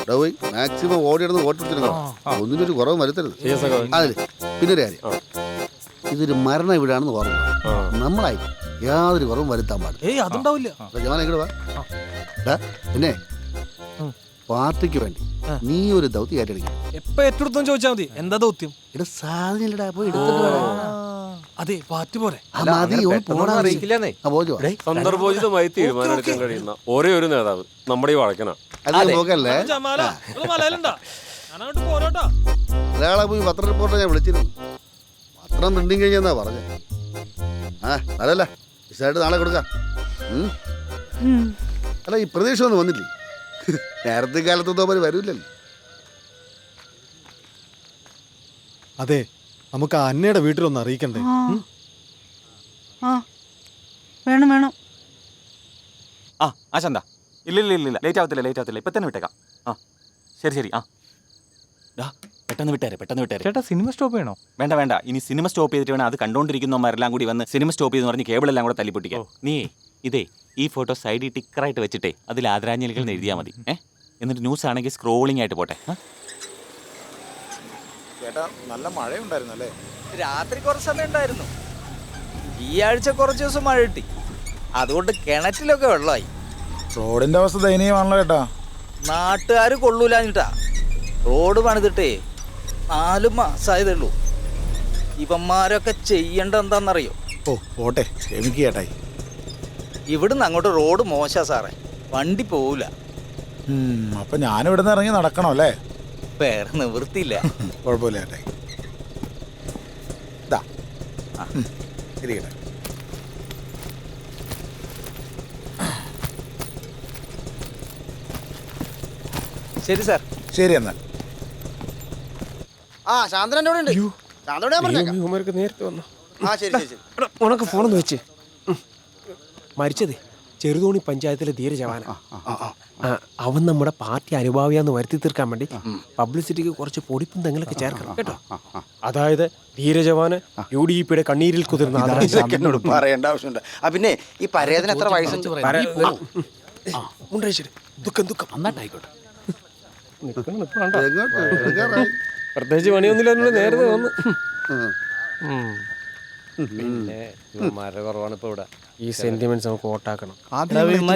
പോയി മാക്സിമം ഓടിയിടുന്ന് ഓട്ടിച്ചിരുന്നോ ഒന്നിനൊരു കുറവ് വരുത്തരുത്. അതില് പിന്നെ ഒരു കാര്യം, ഇതൊരു മരണ വീടാണെന്ന് ഓർമ്മ. നമ്മളായി യാതൊരു കുറവും വരുത്താൻ പാടില്ല. പിന്നെ പാർട്ടിക്ക് വേണ്ടി നീ ഒരു ദൗത്യം ഏറ്റെടുക്കും. എപ്പോ ഏറ്റെടുത്തും ചോദിച്ചാൽ മതി. എന്താ ദൗത്യം? സാധനം പോയി എടുത്തിട്ട് അതെ പാർട്ടി പോരെ. സന്ദർഭോചിതമായി തീരുമാനമെടുക്കാൻ കഴിയുന്ന ഒരേ ഒരു നേതാവ് നമ്മുടെ ഈ വഴക്കനാ. ഒരാളെ പോയി പത്ര റിപ്പോർട്ടർ ഞാൻ വിളിച്ചിരുന്നു. പത്രം പ്രിന്റിങ് കഴിഞ്ഞാ പറഞ്ഞേ. അതല്ല വിശദമായിട്ട് നാളെ കൊടുക്കാം. അല്ല ഈ പ്രതീക്ഷ ഒന്നും വന്നില്ലേ? നേരത്തെ കാലത്തൊന്നും അവർ വരൂല്ലല്ലോ. അതെ, നമുക്ക് അന്നയുടെ വീട്ടിലൊന്ന് അറിയിക്കണ്ടേ? വേണം വേണം. ആശാന്താ, ഇല്ല ലേറ്റ് ആവത്തില്ല, ഇപ്പൊ തന്നെ വിട്ടേക്കാം. ശരി. പെട്ടെന്ന് വിട്ടേരെ. ചേട്ടാ സിനിമ സ്റ്റോപ്പ് ചെയ്യണോ? വേണ്ട, ഇനി സിനിമ സ്റ്റോപ്പ് ചെയ്തിട്ട് വേണം അത് കണ്ടോണ്ടിരിക്കുന്നവരെല്ലാം കൂടി വന്ന് സിനിമ സ്റ്റോപ്പ് ചെയ്തെന്ന് പറഞ്ഞ് കേബിളെല്ലാം കൂടെ തല്ലിപ്പൊട്ടിക്കാം. നീ ഇതേ ഈ ഫോട്ടോ സൈഡിൽ ടിക്കറായിട്ട് വെച്ചിട്ടേ അതിൽ ആദരാഞ്ജലികൾ എഴുതിയാൽ മതി. എന്നിട്ട് ന്യൂസ് ആണെങ്കിൽ സ്ക്രോളിംഗ് ആയിട്ട് പോട്ടെ. ചേട്ടാ നല്ല മഴയുണ്ടായിരുന്നല്ലേ? രാത്രി കുറച്ച് സമയം ഉണ്ടായിരുന്നു. ഈ ആഴ്ച കുറച്ച് ദിവസം മഴ കിട്ടി, അതുകൊണ്ട് കിണറ്റിലൊക്കെ വെള്ളമായി. റോഡിന്റെ അവസ്ഥ ദയനീയമാണല്ലോ ചേട്ടാ. നാട്ടുകാർ കൊള്ളൂലാഞ്ഞിട്ടാ റോഡ് പണിതിട്ടേ 4 മാസമായതേ ഉള്ളൂ. ഇവന്മാരൊക്കെ ചെയ്യേണ്ട എന്താണെന്നറിയോ? പോട്ടെ, ക്ഷമിക്ക് ചേട്ടായി. ഇവിടുന്ന് അങ്ങോട്ട് റോഡ് മോശാ സാറേ, വണ്ടി പോവില്ല. അപ്പൊ ഞാനിവിടുന്ന് ഇറങ്ങി നടക്കണോ അല്ലേ? വേറെ നിവൃത്തിയില്ല. കുഴപ്പമില്ല ചേട്ടായി. ഇരിക്കട്ടെ. ശരി സാർ. ശരി എന്നാൽ. ശാന്തനെ ഉണ്ട്. നേരത്തെ വന്നു. ശരി. ഉണക്ക് ഫോണൊന്ന് വെച്ച്. മരിച്ചത് ചെറുതോണി പഞ്ചായത്തിലെ ധീരജവാന. അവൻ നമ്മുടെ പാർട്ടി അനുഭാവിയാന്ന് വരുത്തി തീർക്കാൻ വേണ്ടി പബ്ലിസിറ്റിക്ക് കുറച്ച് പൊടിപ്പും തെങ്ങലൊക്കെ ചേർക്കണം കേട്ടോ. അതായത് ധീരജവാന് UDP-യുടെ കണ്ണീരിൽ കുതിർന്ന പറയേണ്ട ആവശ്യമുണ്ട്. പിന്നെ ഈ പരേതന് എത്ര വയസ്സുണ്ട്? ദുഃഖം നന്നായിക്കോട്ടെ. പ്രത്യേകിച്ച് പണിയൊന്നുമില്ല, നേരത്തെ വന്നു. പിന്നെ കുറവാണ് ഇപ്പൊ ഇവിടെ. ഈ സെന്റിമെന്റ്സ് നമുക്ക് വോട്ടാക്കണം.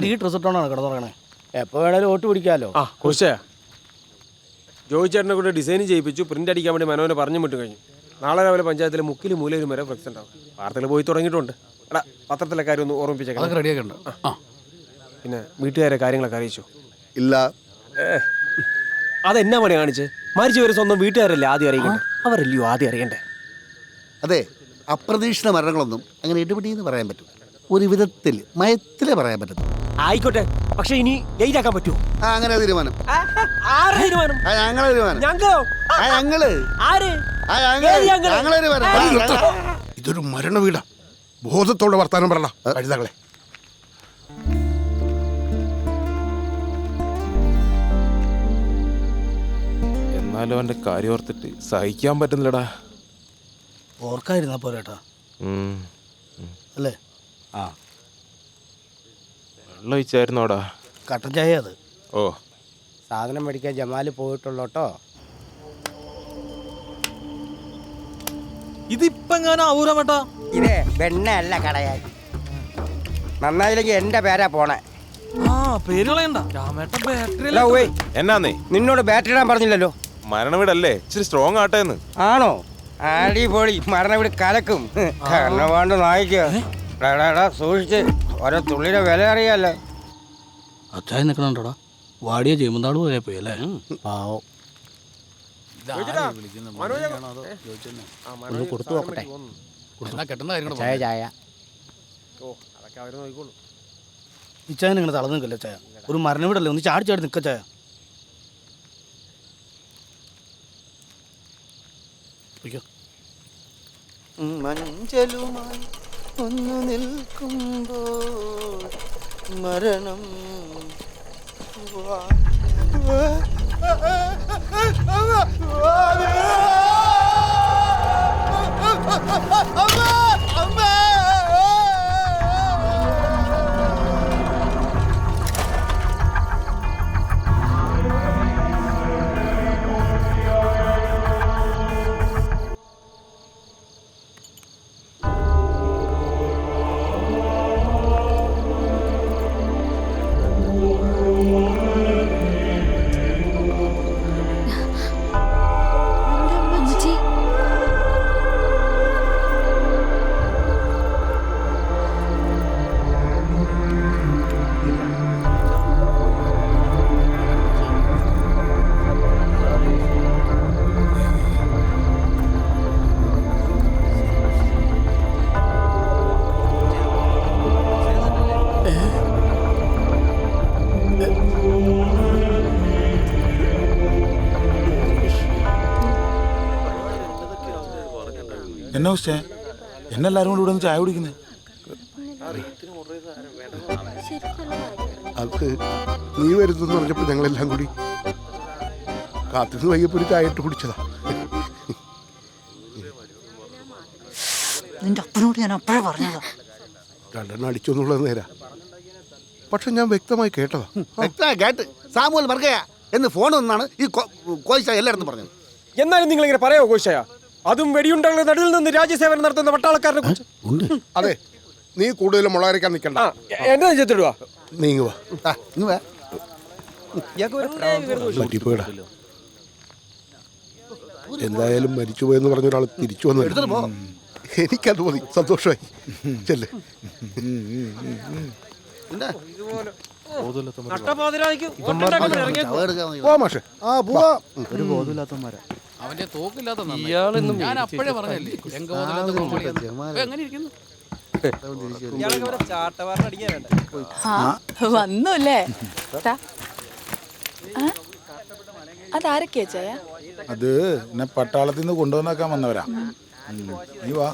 ഈ ഡ്രസ് ഇട്ടോണ്ടാണ് കിടന്നുറങ്ങണേ. എപ്പോ വേണേലും വോട്ട് പിടിക്കാമല്ലോ. കുറിച്ചേ ജോയി ചേട്ടനെ കൂടെ ഡിസൈൻ ചെയ്യിപ്പിച്ചു. പ്രിന്റ് അടിക്കാൻ വേണ്ടി മനോനെ പറഞ്ഞു വിട്ടു കഴിഞ്ഞു. നാളെ രാവിലെ പഞ്ചായത്തിലെ മുക്കിലും മൂലയിലും വരെ ഫ്ലെക്സ് ഉണ്ടാവും. വാർത്തകൾ പോയി തുടങ്ങിയിട്ടുണ്ട്. എടാ പത്രത്തിലെ കാര്യം ഒന്ന് ഓർമ്മിപ്പിച്ചേക്കാം. പിന്നെ വീട്ടുകാരെ കാര്യങ്ങളൊക്കെ അറിയിച്ചു? ഇല്ല. അതെന്നാ പണി കാണിച്ച്? മരിച്ചവരെ സ്വന്തം വീട്ടുകാരല്ലേ ആദ്യം അറിയിക്കണ്ടേ? അവരല്ലയോ ആദ്യം അറിയണ്ടേ? അതെ, അപ്രതീക്ഷിത മരണങ്ങളൊന്നും അങ്ങനെ ഇടപെടിയെന്ന് പറയാൻ പറ്റും. ഒരു വിധത്തിൽ മയത്തിലേ പറയാൻ പറ്റും. ആയിക്കോട്ടെ, പക്ഷെ ഇനി ലേറ്റ് ആക്കാൻ പറ്റുമോ? അങ്ങനെ തീരുമാനം. ഇതൊരു മരണ വീടാ. ബോധത്തോടെ വർത്താനം പറയണ കഴുതകളെ. എന്നാലും അവന്റെ കാര്യം ഓർത്തിട്ട് സഹിക്കാൻ പറ്റുന്നില്ലടാ. ഓർക്കാതിരുന്നാ പോരാട്ടാ അല്ലേ? വെള്ളം ഒഴിച്ചായിരുന്നോടാ? കട്ടൻ ചായ അത്. സാധനം മേടിക്കാൻ ജമാല് പോയിട്ടുള്ളോട്ടോ. ഇതിപ്പെങ്ങാനാവൂരമേട്ടാ? ഇതേ വെണ്ണ അല്ല കടയാൻ. നന്നായില്ലെങ്കിൽ എന്റെ പേരാ പോണേ. എന്നാന്നേ നിന്നോട് ബാറ്ററി ഇടാൻ പറഞ്ഞില്ലല്ലോ. മരണവീടല്ലേ, ഇച്ചിരി സ്ട്രോങ് ആട്ടേന്ന്. ആണോ? അടിപൊളി. മരണവീട് കലക്കും. കരണവാണ്ട് നായിക്കോ സൂക്ഷിച്ച്. ഓരോ തുള്ളിയുടെ വില അറിയാലോ. അച്ചായ നിൽക്കണോടാ. വാടിയ ചെയ്യുമ്പോൾ പോലെ പോയി അല്ലേ? പാവം. ഒന്ന് കൊടുത്തു നോക്കട്ടെ. ചായ ചായ ഇച്ചായ നിങ്ങൾ തളർന്നു നിൽക്കല്ലേ ചായ? ഒരു മരണവീടല്ലേ, ഒന്ന് ചാടി ചാടി നിൽക്ക ചായ. മഞ്ചലുമായി ഒന്നു നിൽക്കുമ്പോൾ മരണം എന്നാ പക്ഷേ എന്നെല്ലാരും കൂടി ഇവിടെ നിന്ന് ചായ കുടിക്കുന്നത്? അത് നീ വരുന്നെന്ന് പറഞ്ഞപ്പോൾ ഞങ്ങളെല്ലാം കൂടി കാത്തിരുന്ന് വൈകിയപ്പോൾ ഒരു ചായ ഇട്ട് കുടിച്ചതാ. നിന്റെ അപ്പനോട് ഞാൻ അപ്പോഴേ പറഞ്ഞതാ. രണ്ടെണ്ണം അടിച്ചു എന്നുള്ളത് നേരാ, പക്ഷെ ഞാൻ വ്യക്തമായി കേട്ടതാ. വ്യക്തമായി കേട്ട് സാമൂഹ്യ വർഗയാ എന്ന് ഫോൺ ഒന്നാണ് ഈ കോയിച്ച എല്ലായിടത്തും പറഞ്ഞത്. എന്നാലും നിങ്ങൾ ഇങ്ങനെ പറയാമോ കോശയ? അതും വെടിയുണ്ടകളുടെ നടുവിൽ നിന്ന് രാജ്യസേവനം നടത്തുന്ന പട്ടാളക്കാരനെ കുറിച്ച്. അതെ, നീ കൂടുതൽ മുളകരക്കാൻ നിൽക്കണ്ട. എന്റെ നെഞ്ചത്തിടുവാ. നീങ്ങുവാ ഇങ്ങ് വാ. പറ്റിപ്പോയിടാ. എന്തായാലും മരിച്ചുപോയെന്ന് പറഞ്ഞ ഒരാൾ തിരിച്ചു വന്നു. എനിക്കത് മതി, സന്തോഷമായി. ചെല്ലേ. പോവാ മാഷെ. ഒരു ബോധമില്ലാത്തമാരാ. അവന്റെ തോക്കില്ലാത്ത ഞാൻ അപ്പോഴേ പറഞ്ഞല്ലേ വന്നൂല്ലേ? അതാരൊക്കെയാ ചായ? അത് എന്നെ പട്ടാളത്തിൽ നിന്ന് കൊണ്ടുവന്നാക്കാൻ വന്നവരാ. നീ വാ.